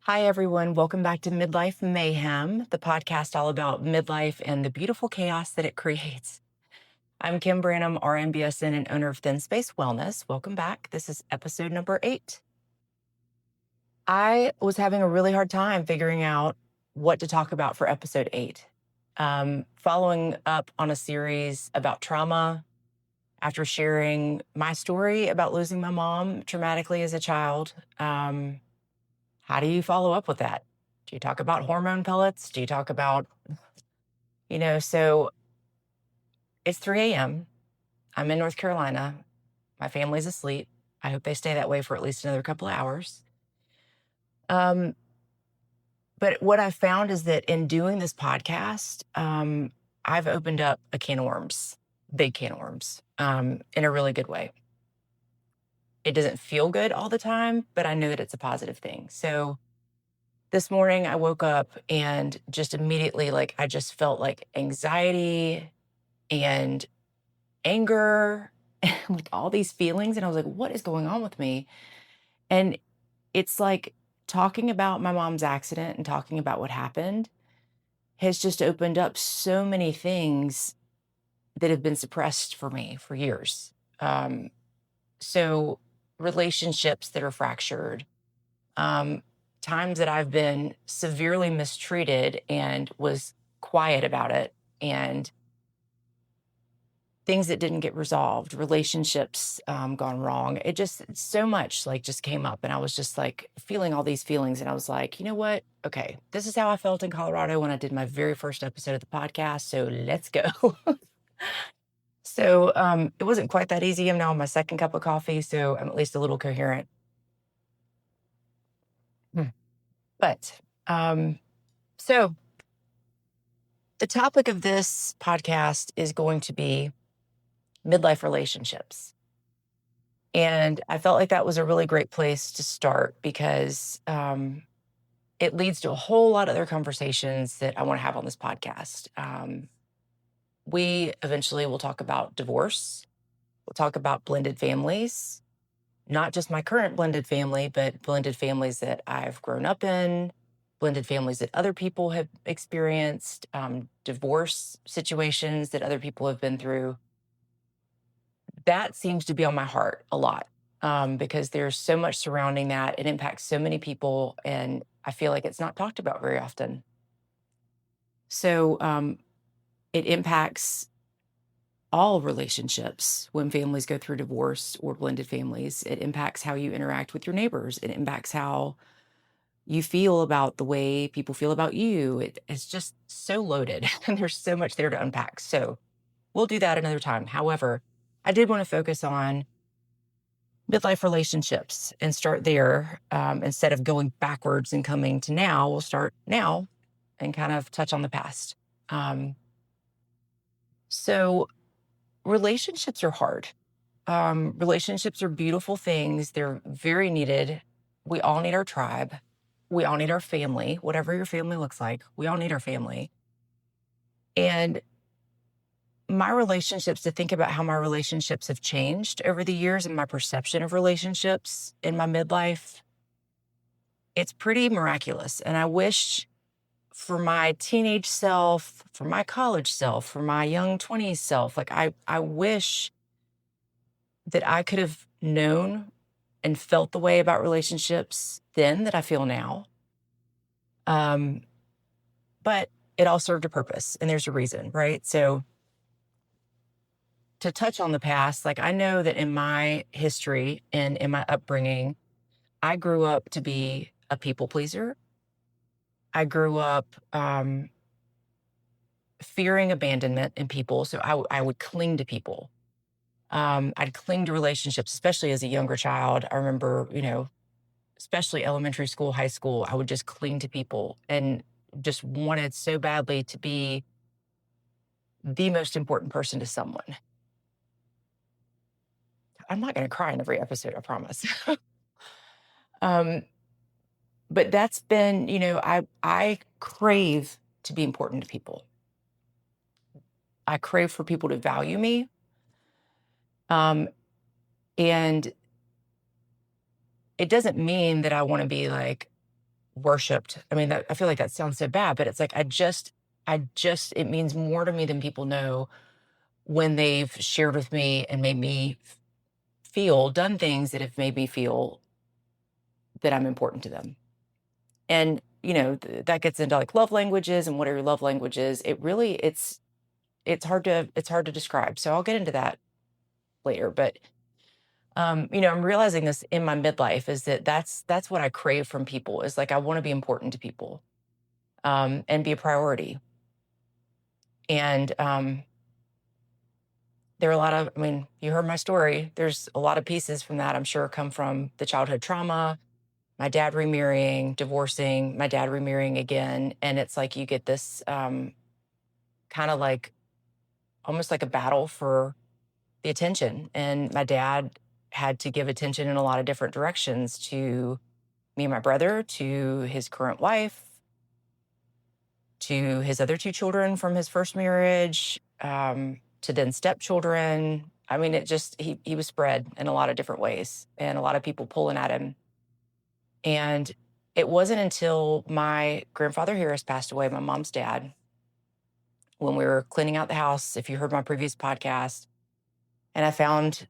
Hi, everyone. Welcome back to Midlife Mayhem, the podcast all about midlife and the beautiful chaos that it creates. I'm Kim Branham, RNBSN and owner of Thin Space Wellness. Welcome back. This is episode number 8. I was having a really hard time figuring out what to talk about for episode 8. Following up on a series about trauma after sharing my story about losing my mom traumatically as a child. How do you follow up with that? Do you talk about hormone pellets? Do you talk about, so it's 3 a.m. I'm in North Carolina. My family's asleep. I hope they stay that way for at least another couple of hours. But what I found is that in doing this podcast, I've opened up a can of worms, big can of worms, in a really good way. It doesn't feel good all the time, but I know that it's a positive thing. So this morning I woke up and just immediately, I just felt like anxiety and anger, like all these feelings. And I was like, what is going on with me? And it's like talking about my mom's accident and talking about what happened has just opened up so many things that have been suppressed for me for years. So relationships that are fractured, um, times that I've been severely mistreated and was quiet about it, and things that didn't get resolved, relationships gone wrong. It just so much just came up, and I was just like feeling all these feelings, and I was like, you know what? Okay, this is how I felt in Colorado when I did my very first episode of the podcast. So let's go. So it wasn't quite that easy. I'm now on my second cup of coffee, so I'm at least a little coherent. Hmm. But so the topic of this podcast is going to be midlife relationships. And I felt like that was a really great place to start because it leads to a whole lot of other conversations that I want to have on this podcast. We eventually will talk about divorce. We'll talk about blended families, not just my current blended family, but blended families that I've grown up in, blended families that other people have experienced, divorce situations that other people have been through. That seems to be on my heart a lot, because there's so much surrounding that. It impacts so many people, and I feel like it's not talked about very often. So it impacts all relationships when families go through divorce or blended families. It impacts how you interact with your neighbors. It impacts how you feel about the way people feel about you. It's just so loaded, and there's so much there to unpack. So we'll do that another time. However, I did want to focus on midlife relationships and start there, instead of going backwards and coming to now. We'll start now and kind of touch on the past. So relationships are hard. Relationships are beautiful things. They're very needed. We all need our tribe. We all need our family, whatever your family looks like. We all need our family. And my relationships, to think about how my relationships have changed over the years and my perception of relationships in my midlife, it's pretty miraculous. And I wish for my teenage self, for my college self, for my young 20s self, I wish that I could have known and felt the way about relationships then that I feel now. Um, but it all served a purpose, and there's a reason, right? So to touch on the past, I know that in my history and in my upbringing, I grew up to be a people pleaser. I grew up fearing abandonment in people. So I would cling to people. I'd cling to relationships, especially as a younger child. I remember, especially elementary school, high school, I would just cling to people and just wanted so badly to be the most important person to someone. I'm not going to cry in every episode, I promise. um, but that's been, I crave to be important to people. I crave for people to value me. Um, and it doesn't mean that I want to be like worshipped. I mean, I feel like that sounds so bad, but it's like it means more to me than people know when they've shared with me and made me feel, done things that have made me feel that I'm important to them. And, that gets into like love languages and what are your love languages. It's hard to describe. So I'll get into that later. But I'm realizing this in my midlife is that's what I crave from people is like I want to be important to people, and be a priority. And there are a lot of, I mean, you heard my story. There's a lot of pieces from that I'm sure come from the childhood trauma, my dad remarrying, divorcing, my dad remarrying again. And it's like you get this kind of like almost like a battle for the attention. And my dad had to give attention in a lot of different directions to me and my brother, to his current wife, to his other two children from his first marriage, to then stepchildren. I mean, he was spread in a lot of different ways and a lot of people pulling at him. And it wasn't until my grandfather Harris passed away, my mom's dad, when we were cleaning out the house, if you heard my previous podcast, and I found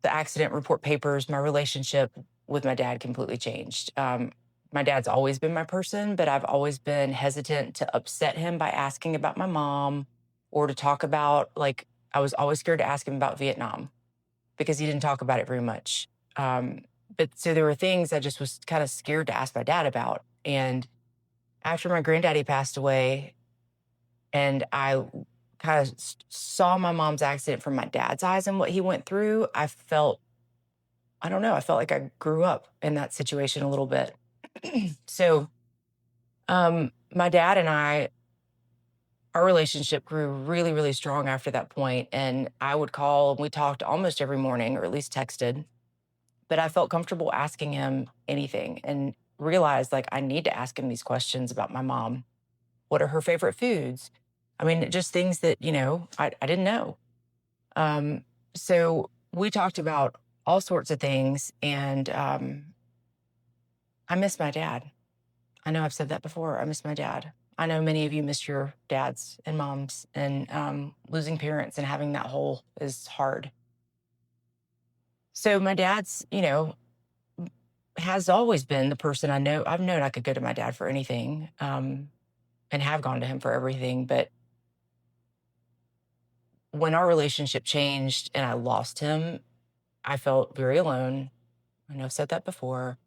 the accident report papers, my relationship with my dad completely changed. My dad's always been my person, but I've always been hesitant to upset him by asking about my mom or to talk about, like, I was always scared to ask him about Vietnam because he didn't talk about it very much. But so there were things I just was kind of scared to ask my dad about. And after my granddaddy passed away, and I kind of saw my mom's accident from my dad's eyes and what he went through, I don't know, I felt like I grew up in that situation a little bit. So, my dad and I, our relationship grew really, really strong after that point. And I would call and we talked almost every morning, or at least texted. But I felt comfortable asking him anything and realized like I need to ask him these questions about my mom. What are her favorite foods? I mean, just things that, I didn't know. So we talked about all sorts of things. And I miss my dad. I know I've said that before. I miss my dad. I know many of you miss your dads and moms, and losing parents and having that hole is hard. So my dad's, has always been the person I've known I could go to my dad for anything, and have gone to him for everything. But when our relationship changed and I lost him, I felt very alone. I know I've said that before.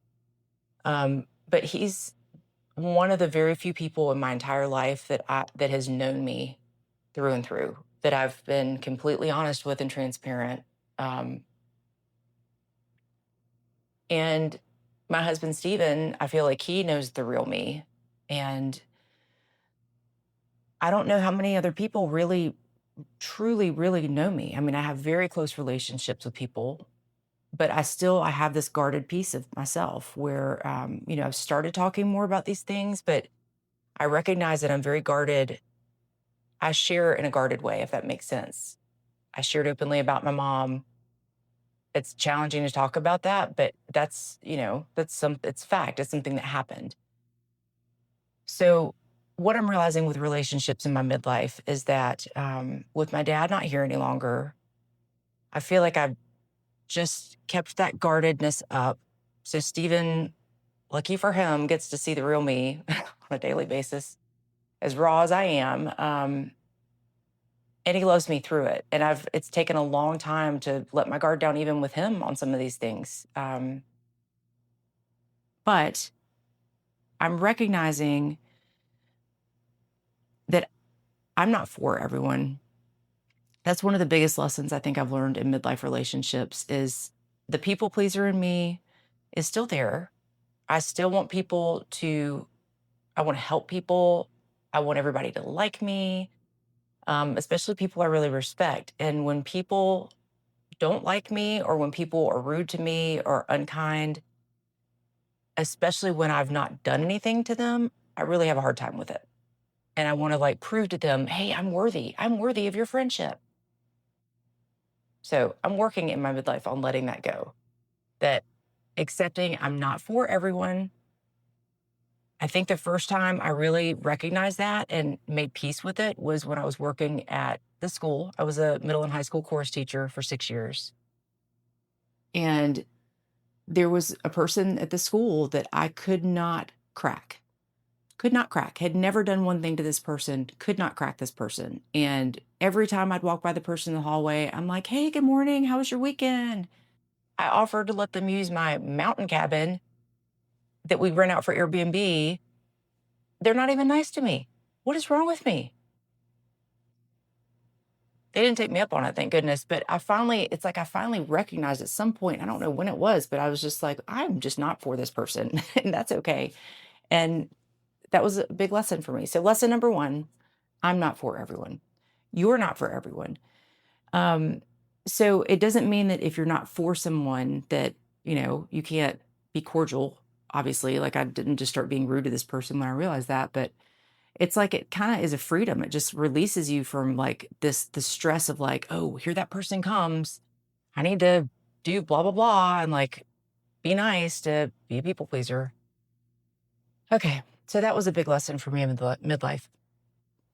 But he's one of the very few people in my entire life that has known me through and through, that I've been completely honest with and transparent. Um, and my husband Steven, I feel like he knows the real me. And I don't know how many other people really, truly, really know me. I mean, I have very close relationships with people, but I have this guarded piece of myself where, I've started talking more about these things, but I recognize that I'm very guarded. I share in a guarded way, if that makes sense. I shared openly about my mom. It's challenging to talk about that, but it's fact. It's something that happened. So what I'm realizing with relationships in my midlife is that, with my dad not here any longer, I feel like I've just kept that guardedness up. So Stephen, lucky for him, gets to see the real me on a daily basis, as raw as I am. And he loves me through it. And it's taken a long time to let my guard down, even with him on some of these things. But I'm recognizing that I'm not for everyone. That's one of the biggest lessons I think I've learned in midlife relationships is the people pleaser in me is still there. I still want I want to help people. I want everybody to like me, especially people I really respect. And when people don't like me or when people are rude to me or unkind, especially when I've not done anything to them, I really have a hard time with it. And I want to like prove to them, hey, I'm worthy. I'm worthy of your friendship. So I'm working in my midlife on letting that go, that accepting I'm not for everyone. I think the first time I really recognized that and made peace with it was when I was working at the school. I was a middle and high school chorus teacher for 6 years. And there was a person at the school that I could not crack, had never done one thing to this person, could not crack this person. And every time I'd walk by the person in the hallway, I'm like, hey, good morning. How was your weekend? I offered to let them use my mountain cabin that we rent out for Airbnb. They're not even nice to me. What is wrong with me? They didn't take me up on it, thank goodness. But it's like I finally recognized at some point, I don't know when it was, but I was just like, I'm just not for this person. And that's okay. And that was a big lesson for me. So, lesson number one, I'm not for everyone. You're not for everyone. Um, so it doesn't mean that if you're not for someone that, you can't be cordial, obviously. Like I didn't just start being rude to this person when I realized that, but it's like it kind of is a freedom. It just releases you from like the stress of like, oh, here that person comes. I need to do blah blah blah and like be nice to be a people pleaser. Okay. So that was a big lesson for me in midlife.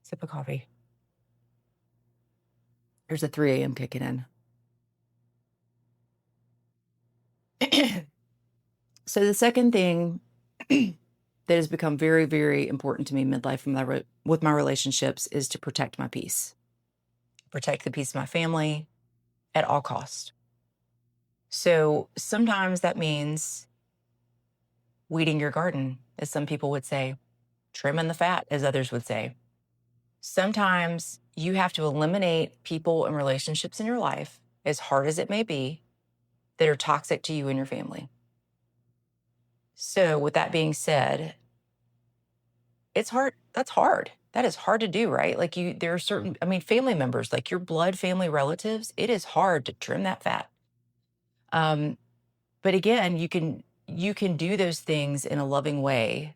Sip of coffee. There's a 3 a.m. kicking in. So the second thing that has become very, very important to me midlife with my relationships is to protect my peace, protect the peace of my family at all costs. So sometimes that means weeding your garden, as some people would say, trimming the fat, as others would say. Sometimes you have to eliminate people and relationships in your life, as hard as it may be, that are toxic to you and your family. So with that being said, it's hard. That's hard. That is hard to do, right? Like there are certain, family members, like your blood family relatives, it is hard to trim that fat. But again, you can do those things in a loving way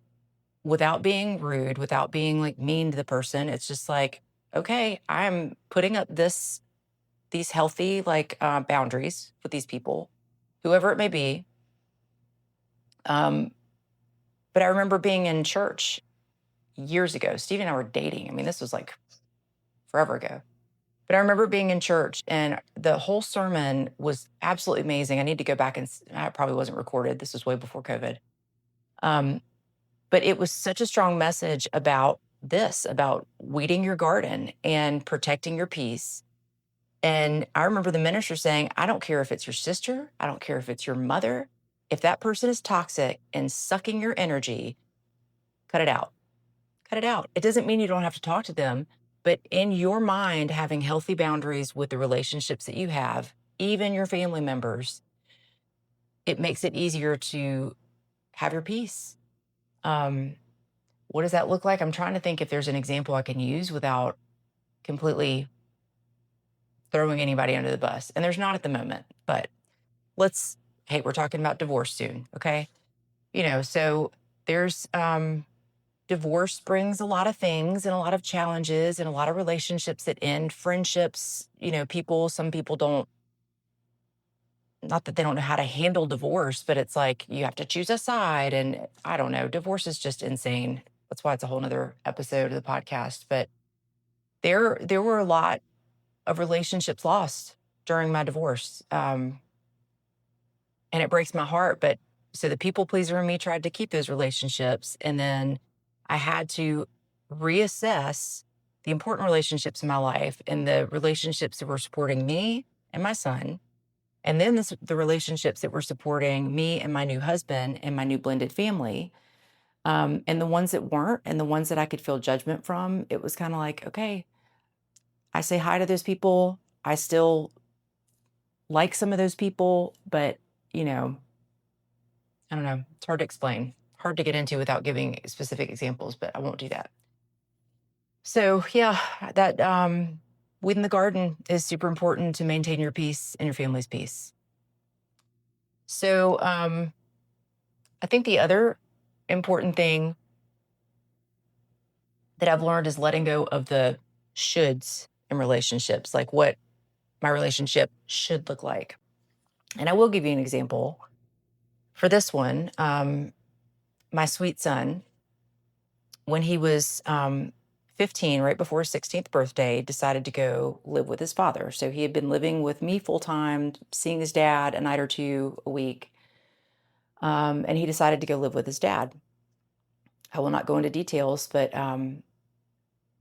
without being rude, without being like mean to the person. It's just like, okay, I'm putting up these healthy like boundaries with these people, whoever it may be. But I remember being in church years ago. Steve and I were dating. This was like forever ago. But I remember being in church and the whole sermon was absolutely amazing. I need to go back and it probably wasn't recorded. This was way before COVID. But it was such a strong message about about weeding your garden and protecting your peace. And I remember the minister saying, I don't care if it's your sister, I don't care if it's your mother. If that person is toxic and sucking your energy, cut it out. Cut it out. It doesn't mean you don't have to talk to them, but in your mind, having healthy boundaries with the relationships that you have, even your family members, it makes it easier to have your peace. What does that look like? I'm trying to think if there's an example I can use without completely throwing anybody under the bus. And there's not at the moment, but hey, we're talking about divorce soon. Okay. So there's, divorce brings a lot of things and a lot of challenges and a lot of relationships that end, friendships, some people don't, not that they don't know how to handle divorce, but it's like you have to choose a side. And I don't know, divorce is just insane. That's why it's a whole nother episode of the podcast. But there were a lot of relationships lost during my divorce. And it breaks my heart. But so the people pleaser in me tried to keep those relationships. And then I had to reassess the important relationships in my life and the relationships that were supporting me and my son. And then the relationships that were supporting me and my new husband and my new blended family. And the ones that weren't and the ones that I could feel judgment from, it was kind of like, okay, I say hi to those people. I still like some of those people, but, I don't know. It's hard to explain, hard to get into without giving specific examples, but I won't do that. So, yeah, that weeding the garden is super important to maintain your peace and your family's peace. So, I think the other important thing that I've learned is letting go of the shoulds in relationships, like what my relationship should look like. And I will give you an example. For this one, my sweet son, when he was 15, right before his 16th birthday, decided to go live with his father. So he had been living with me full time, seeing his dad a night or two a week. And he decided to go live with his dad. I will not go into details, but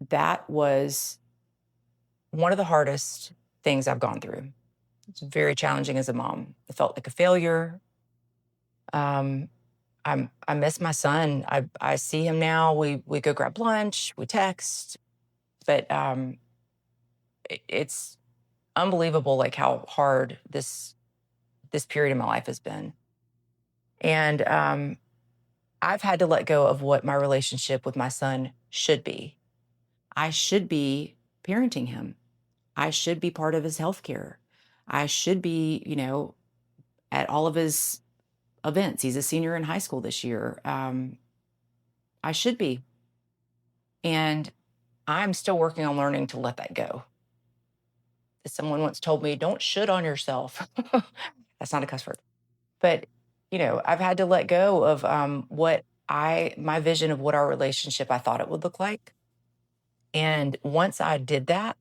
that was one of the hardest things I've gone through. It's very challenging as a mom. I felt like a failure. Um, I miss my son. I see him now. We go grab lunch. We text, but it's unbelievable, like how hard this period of my life has been. And I've had to let go of what my relationship with my son should be. I should be parenting him. I should be part of his healthcare. I should be, at all of his events. He's a senior in high school this year. I should be. And I'm still working on learning to let that go. Someone once told me, don't should on yourself. That's not a cuss word. But, I've had to let go of my vision of what our relationship I thought it would look like. And once I did that,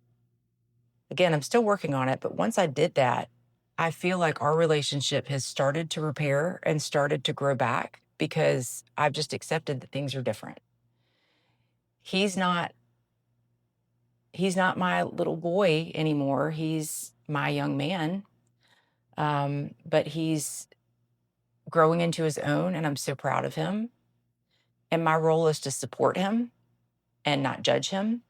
again, I'm still working on it, but once I did that, I feel like our relationship has started to repair and started to grow back because I've just accepted that things are different. He's not he's not my little boy anymore. He's my young man. But he's growing into his own and I'm so proud of him. And my role is to support him and not judge him.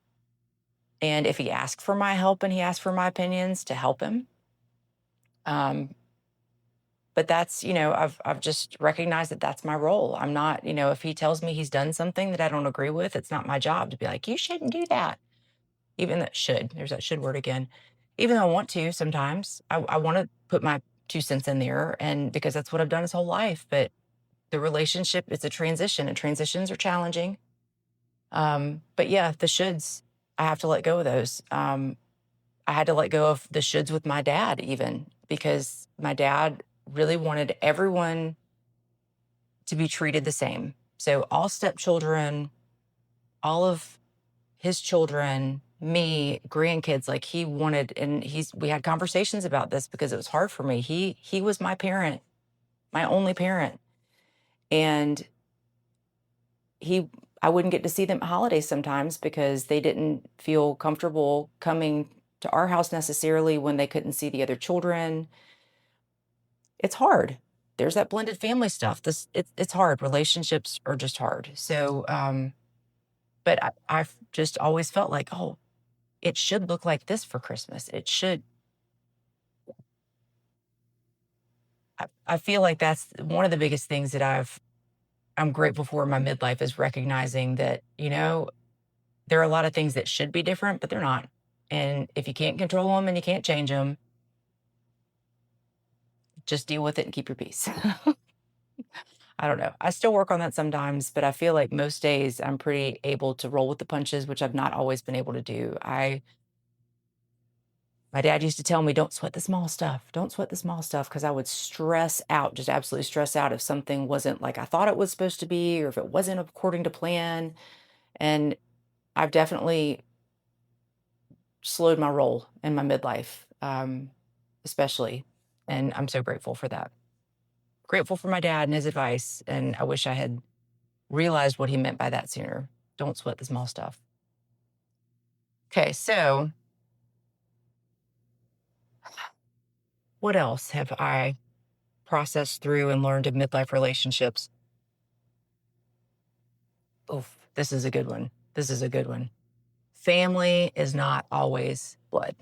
And if he asks for my help and he asks for my opinions, to help him. But that's, I've just recognized that that's my role. I'm not, if he tells me he's done something that I don't agree with, it's not my job to be like, you shouldn't do that. Even that should, there's that should word again. Even though I want to sometimes, I want to put my 2 cents in there and because that's what I've done his whole life. But the relationship, it's a transition and transitions are challenging. But yeah, the shoulds, I have to let go of those. I had to let go of the shoulds with my dad, even because my dad really wanted everyone to be treated the same. So, all stepchildren, all of his children, me, grandkids, like he wanted, and we had conversations about this because it was hard for me. He was my parent, my only parent. And he I wouldn't get to see them at holidays sometimes because they didn't feel comfortable coming to our house necessarily when they couldn't see the other children. It's hard. There's that blended family stuff. It's hard. Relationships are just hard. So, but I've just always felt like, oh, it should look like this for Christmas. It should. I feel like that's one of the biggest things that I'm grateful for in my midlife is recognizing that there are a lot of things that should be different, but they're not. And if you can't control them and you can't change them, just deal with it and keep your peace. I don't know. I still work on that sometimes, but I feel like most days I'm pretty able to roll with the punches, which I've not always been able to do. My dad used to tell me, don't sweat the small stuff. Don't sweat the small stuff because I would stress out, just absolutely stress out if something wasn't like I thought it was supposed to be or if it wasn't according to plan. And I've definitely slowed my roll in my midlife, especially. And I'm so grateful for that. Grateful for my dad and his advice. And I wish I had realized what he meant by that sooner. Don't sweat the small stuff. Okay, so what else have I processed through and learned in midlife relationships? Oof, this is a good one. This is a good one. Family is not always blood.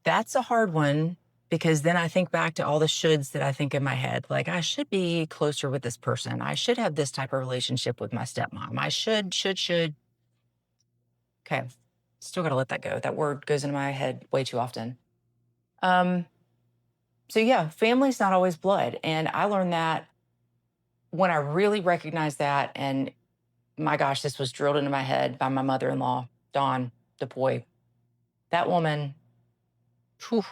That's a hard one because then I think back to all the shoulds that I think in my head. Like, I should be closer with this person. I should have this type of relationship with my stepmom. I should. Okay. Still got to let that go. That word goes into my head way too often. Um, so yeah, family's not always blood. And I learned that when I really recognized that. And my gosh, this was drilled into my head by my mother-in-law, Dawn DePoy. That woman, whew,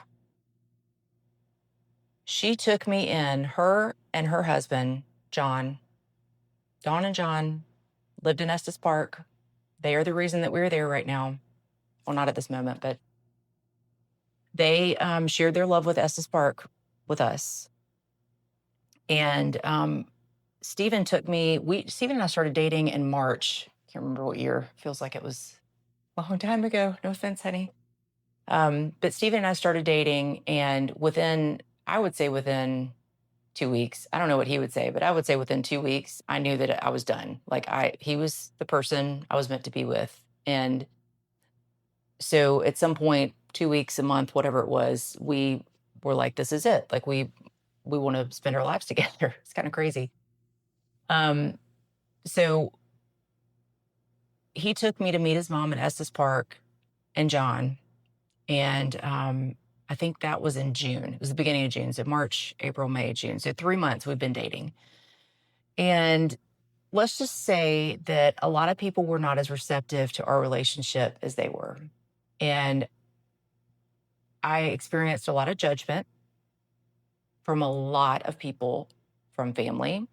she took me in, her and her husband, John. Dawn and John lived in Estes Park. They are the reason that we're there right now. Well, not at this moment, but they shared their love with Estes Park with us. And Stephen and I started dating in March. Can't remember what year. Feels like it was a long time ago. No offense, honey. But Stephen and I started dating, and I would say within 2 weeks, I don't know what he would say, but I would say within 2 weeks, I knew that I was done. Like he was the person I was meant to be with. And so at some point, 2 weeks, a month, whatever it was, we were like, this is it. Like we want to spend our lives together. It's kind of crazy. So he took me to meet his mom at Estes Park and John. And I think that was in June. It was the beginning of June. So March, April, May, June. So 3 months we've been dating. And let's just say that a lot of people were not as receptive to our relationship as they were. And I experienced a lot of judgment from a lot of people, from family,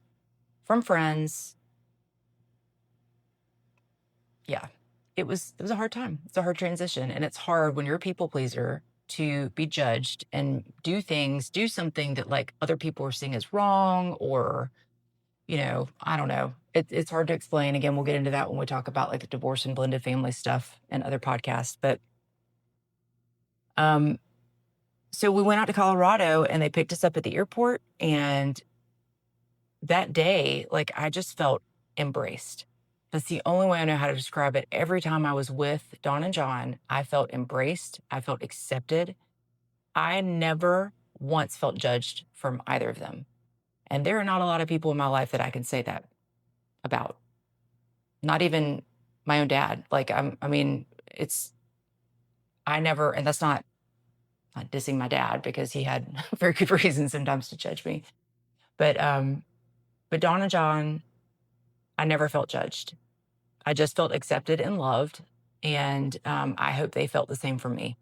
from friends. Yeah, it was a hard time. It's a hard transition. And it's hard when you're a people pleaser to be judged and do something that like other people are seeing as wrong, or, I don't know. It's hard to explain. Again, we'll get into that when we talk about like the divorce and blended family stuff and other podcasts. But um, so we went out to Colorado and they picked us up at the airport. And that day, like I just felt embraced. That's the only way I know how to describe it. Every time I was with Dawn and John, I felt embraced. I felt accepted. I never once felt judged from either of them. And there are not a lot of people in my life that I can say that about. Not even my own dad. Like, I never, and that's not dissing my dad because he had very good reasons sometimes to judge me. But Dawn and John, I never felt judged. I just felt accepted and loved. And I hope they felt the same from me.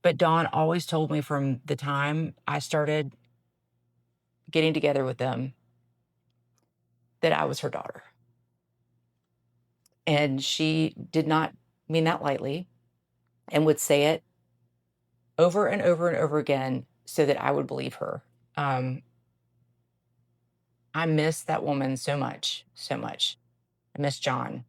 But Dawn always told me from the time I started getting together with them that I was her daughter. And she did not mean that lightly and would say it over and over and over again so that I would believe her. I miss that woman so much, so much. I miss John.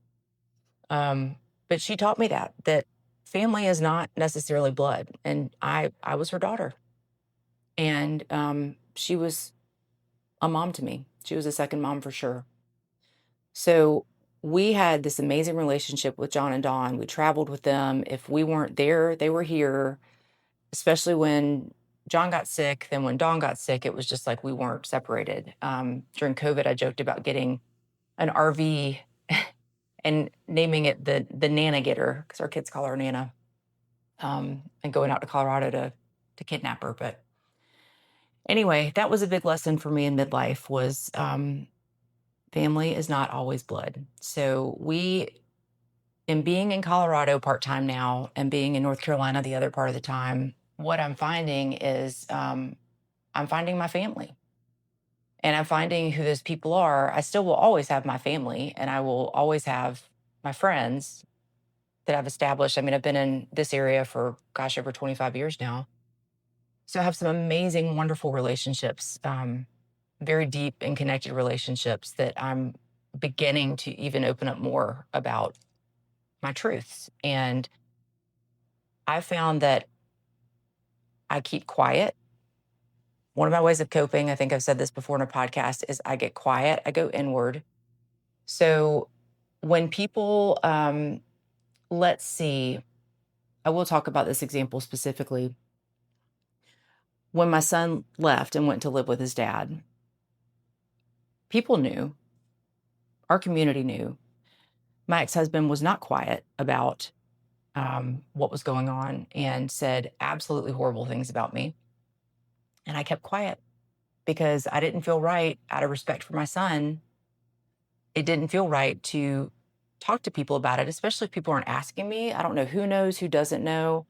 But she taught me that family is not necessarily blood. And I was her daughter. And she was a mom to me. She was a second mom for sure. So we had this amazing relationship with John and Dawn. We traveled with them. If we weren't there, they were here, especially when John got sick. Then when Dawn got sick, it was just like we weren't separated. During COVID, I joked about getting an RV and naming it the Nana Getter, because our kids call her Nana, and going out to Colorado to kidnap her. But anyway, that was a big lesson for me in midlife was family is not always blood. So in being in Colorado part-time now and being in North Carolina the other part of the time, what I'm finding is I'm finding my family. And I'm finding who those people are. I still will always have my family, and I will always have my friends that I've established. I mean, I've been in this area for, gosh, over 25 years now. So I have some amazing, wonderful relationships, very deep and connected relationships that I'm beginning to even open up more about my truths. And I found that I keep quiet. One of my ways of coping, I think I've said this before in a podcast, is I get quiet, I go inward. So when people, let's see, I will talk about this example specifically. When my son left and went to live with his dad, people knew, our community knew. My ex-husband was not quiet about what was going on and said absolutely horrible things about me. And I kept quiet because I didn't feel right out of respect for my son. It didn't feel right to talk to people about it, especially if people aren't asking me. I don't know who knows, who doesn't know.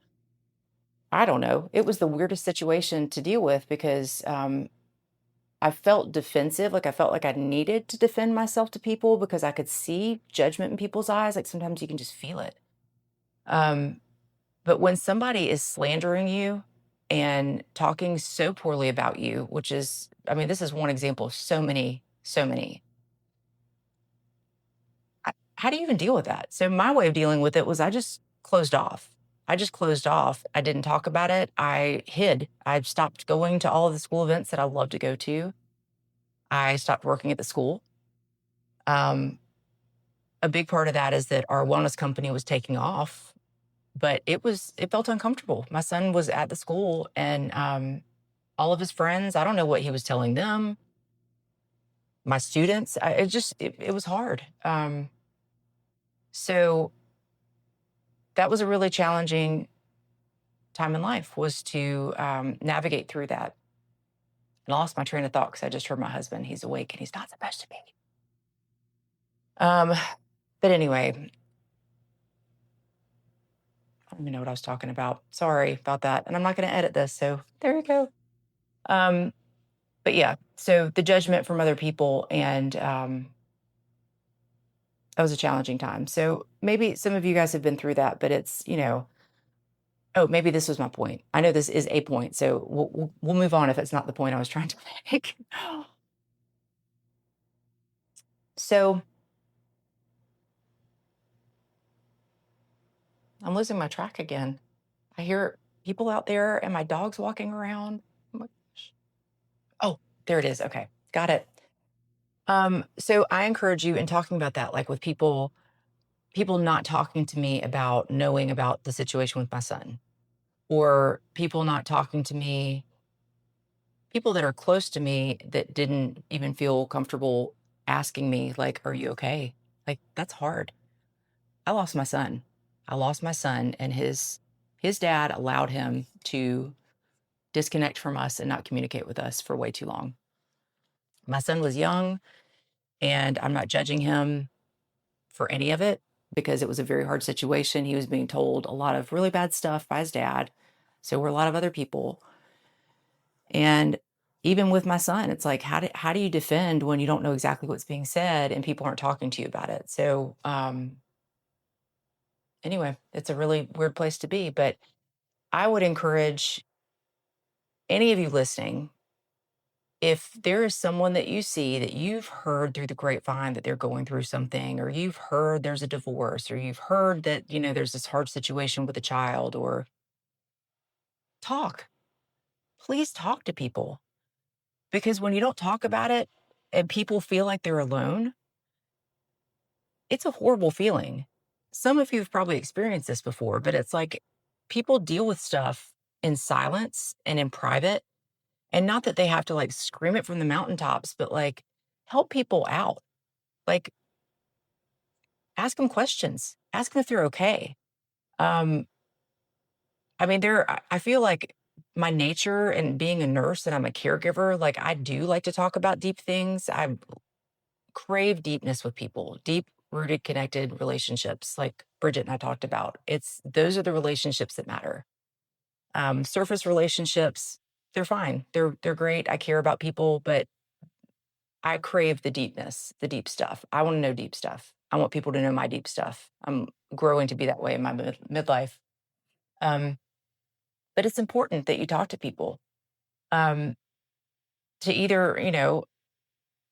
I don't know. It was the weirdest situation to deal with because I felt defensive, like I felt like I needed to defend myself to people because I could see judgment in people's eyes. Like sometimes you can just feel it. Um, but when somebody is slandering you and talking so poorly about you, which is, I mean, this is one example of so many, so many. How do you even deal with that? So my way of dealing with it was I just closed off. I just closed off. I didn't talk about it. I hid. I stopped going to all of the school events that I love to go to. I stopped working at the school. Um, a big part of that is that our wellness company was taking off, but it felt uncomfortable. My son was at the school and all of his friends, I don't know what he was telling them, my students, it was hard. So that was a really challenging time in life was to navigate through that. And I lost my train of thought because I just heard my husband. He's awake and he's not supposed to be. Um, but anyway, I don't even know what I was talking about. Sorry about that. And I'm not going to edit this. So there you go. Um, but yeah, so the judgment from other people and that was a challenging time. So maybe some of you guys have been through that, but it's, oh, maybe this was my point. I know this is a point. So we'll move on if it's not the point I was trying to make. So I'm losing my track again. I hear people out there and my dog's walking around. Oh my gosh. Oh, there it is. Okay. Got it. So I encourage you in talking about that, like with people not talking to me about knowing about the situation with my son, or people not talking to me, people that are close to me that didn't even feel comfortable asking me, like, are you okay? Like, that's hard. I lost my son. I lost my son, and his dad allowed him to disconnect from us and not communicate with us for way too long. My son was young, and I'm not judging him for any of it because it was a very hard situation. He was being told a lot of really bad stuff by his dad. So were a lot of other people. And even with my son, it's like, how do you defend when you don't know exactly what's being said and people aren't talking to you about it? So, anyway, it's a really weird place to be. But I would encourage any of you listening, if there is someone that you see that you've heard through the grapevine that they're going through something, or you've heard there's a divorce, or you've heard that, there's this hard situation with a child, or talk, please talk to people. Because when you don't talk about it and people feel like they're alone, it's a horrible feeling. Some of you have probably experienced this before, but it's like people deal with stuff in silence and in private. And not that they have to like scream it from the mountaintops, but like help people out. Like ask them questions, ask them if they're okay. Um, I mean, I feel like my nature and being a nurse and I'm a caregiver, like I do like to talk about deep things. I crave deepness with people, deep rooted, connected relationships, like Bridget and I talked about. Those are the relationships that matter. Surface relationships, they're fine. They're great. I care about people, but I crave the deepness, the deep stuff. I want to know deep stuff. I want people to know my deep stuff. I'm growing to be that way in my midlife. Um, but it's important that you talk to people um, to either,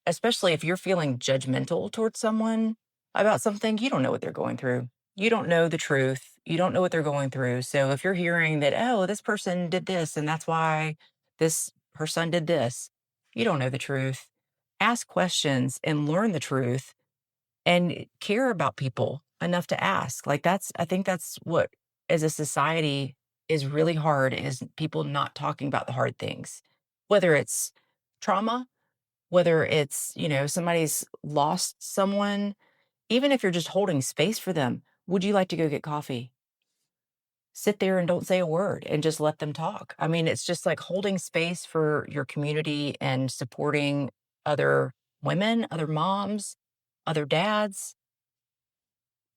especially if you're feeling judgmental towards someone about something, you don't know what they're going through. You don't know the truth. You don't know what they're going through. So if you're hearing that, oh, this person did this and that's why her son did this, you don't know the truth. Ask questions and learn the truth and care about people enough to ask. Like I think that's what as a society is really hard is people not talking about the hard things, whether it's trauma, whether it's, somebody's lost someone, even if you're just holding space for them. Would you like to go get coffee? Sit there and don't say a word and just let them talk. I mean, it's just like holding space for your community and supporting other women, other moms, other dads,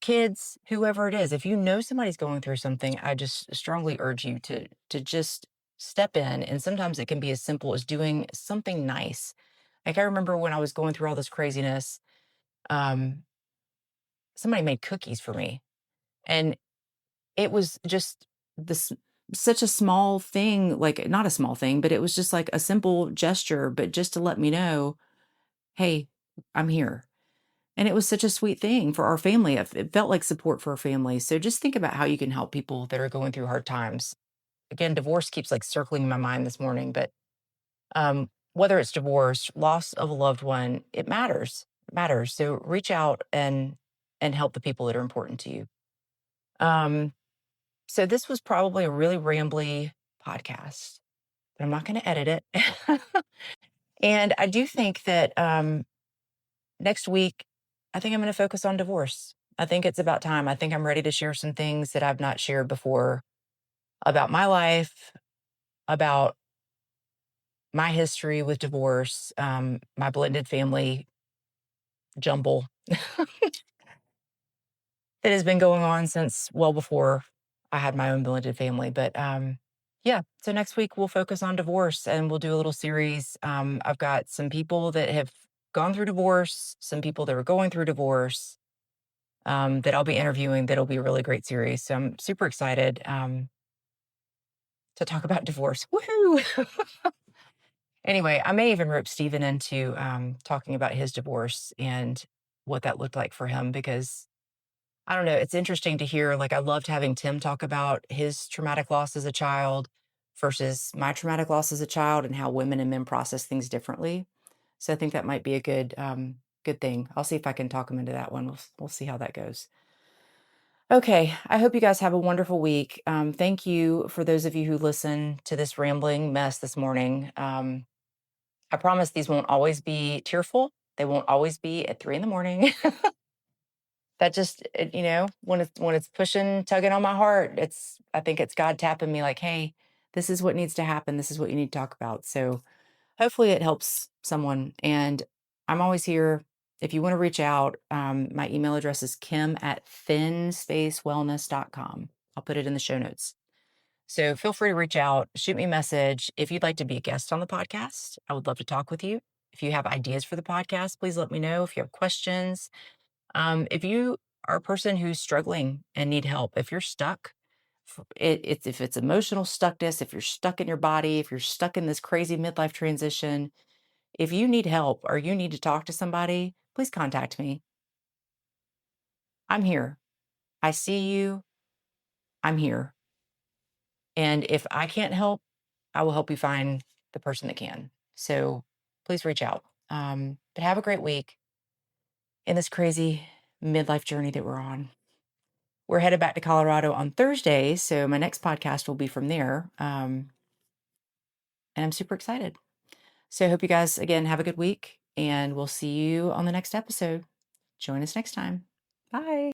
kids, whoever it is. If you know somebody's going through something, I just strongly urge you to just step in. And sometimes it can be as simple as doing something nice. Like I remember when I was going through all this craziness, um, somebody made cookies for me. And it was just this such a small thing, like not a small thing, but it was just like a simple gesture, but just to let me know, hey, I'm here. And it was such a sweet thing for our family. It felt like support for our family. So just think about how you can help people that are going through hard times. Again, divorce keeps like circling in my mind this morning, but whether it's divorce, loss of a loved one, it matters. It matters. So reach out and help the people that are important to you. Um, so this was probably a really rambly podcast, but I'm not going to edit it. And I do think that next week, I think I'm going to focus on divorce. I think it's about time. I think I'm ready to share some things that I've not shared before about my life, about my history with divorce, my blended family jumble that has been going on since well before I had my own blended family. But yeah, so next week we'll focus on divorce and we'll do a little series. I've got some people that have gone through divorce, some people that are going through divorce that I'll be interviewing. That'll be a really great series. So I'm super excited to talk about divorce. Woohoo! Anyway, I may even rope Stephen into talking about his divorce and what that looked like for him because I don't know. It's interesting to hear. Like, I loved having Tim talk about his traumatic loss as a child versus my traumatic loss as a child and how women and men process things differently. So I think that might be a good thing. I'll see if I can talk him into that one. We'll see how that goes. Okay, I hope you guys have a wonderful week. Thank you for those of you who listen to this rambling mess this morning. I promise these won't always be tearful. They won't always be at 3 in the morning. That just when it's pushing, tugging on my heart, I think it's God tapping me like, hey, this is what needs to happen. This is what you need to talk about. So hopefully it helps someone. And I'm always here. If you want to reach out, my email address is kim@thinspacewellness.com. I'll put it in the show notes. So feel free to reach out, shoot me a message. If you'd like to be a guest on the podcast, I would love to talk with you. If you have ideas for the podcast, please let me know. If you have questions, if you are a person who's struggling and need help, if you're stuck, if it's emotional stuckness, if you're stuck in your body, if you're stuck in this crazy midlife transition, if you need help or you need to talk to somebody, please contact me. I'm here. I see you. I'm here. And if I can't help, I will help you find the person that can. So please reach out. But have a great week in this crazy midlife journey that we're on. We're headed back to Colorado on Thursday, so my next podcast will be from there. And I'm super excited. So I hope you guys, again, have a good week, and we'll see you on the next episode. Join us next time. Bye.